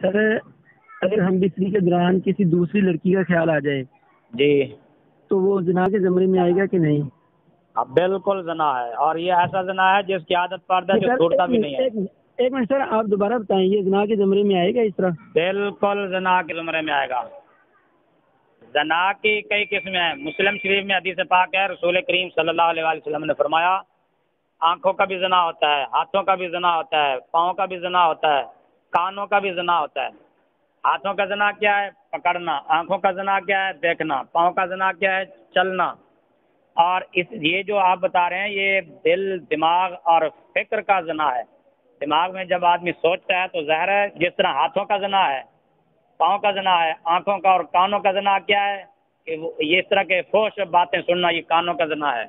سر اگر ہم بستری کے دوران کسی دوسری لڑکی کا خیال آ جائے جی تو وہ زنا کے زمرے میں آئے گا کہ نہیں؟ بالکل زنا ہے، اور یہ ایسا زنا ہے جس کی عادت پڑتا ہے جو چھوڑتا بھی نہیں ہے۔ ایک منٹ سر، آپ دوبارہ بتائیں، یہ زنا کے زمرے میں آئے گا اس طرح؟ بالکل زنا کے زمرے میں آئے گا۔ زنا کی کئی قسمیں ہیں۔ مسلم شریف میں حدیث پاک ہے، رسول کریم صلی اللہ علیہ وآلہ وسلم نے فرمایا آنکھوں کا بھی زنا ہوتا ہے، ہاتھوں کا بھی زنا ہوتا ہے، پاؤں کا بھی زنا ہوتا ہے، کانوں کا بھی زنا ہوتا ہے۔ ہاتھوں کا زنا کیا ہے؟ پکڑنا۔ آنکھوں کا زنا کیا ہے؟ دیکھنا۔ پاؤں کا زنا کیا ہے؟ چلنا۔ اور یہ جو آپ بتا رہے ہیں یہ دل، دماغ اور فکر کا زنا ہے۔ دماغ میں جب آدمی سوچتا ہے تو ظاہر ہے جس طرح ہاتھوں کا زنا ہے، پاؤں کا زنا ہے، آنکھوں کا اور کانوں کا زنا کیا ہے کہ یہ اس طرح کے فحش باتیں سننا، یہ کانوں کا زنا ہے۔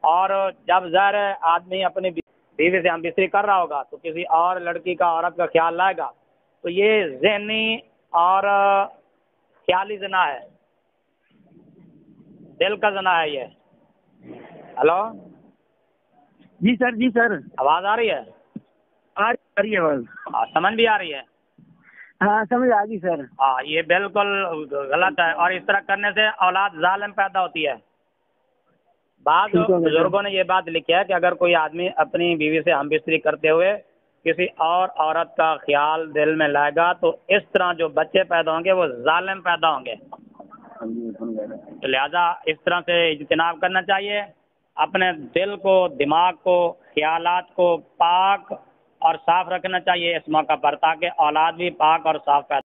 اور جب ظاہر ہے آدمی اپنی بیوی سے ہم بستری کر رہا ہوگا تو کسی اور لڑکی کا، عورت کا خیال لائے گا تو یہ ذہنی اور خیالی زنا ہے، دل کا زنا ہے یہ۔ ہلو، جی سر، جی سر، آواز آ رہی ہے؟ آ رہی ہے آواز؟ سمجھ بھی آ رہی ہے؟ ہاں سمجھ آ گئی سر۔ ہاں، یہ بالکل غلط ہے، اور اس طرح کرنے سے اولاد ظالم پیدا ہوتی ہے۔ بعض بزرگوں نے یہ بات لکھی ہے کہ اگر کوئی آدمی اپنی بیوی سے ہم بستری کرتے ہوئے کسی اور عورت کا خیال دل میں لائے گا تو اس طرح جو بچے پیدا ہوں گے وہ ظالم پیدا ہوں گے۔ تو لہذا اس طرح سے اجتناب کرنا چاہیے، اپنے دل کو، دماغ کو، خیالات کو پاک اور صاف رکھنا چاہیے اس موقع پر، تاکہ اولاد بھی پاک اور صاف پیدا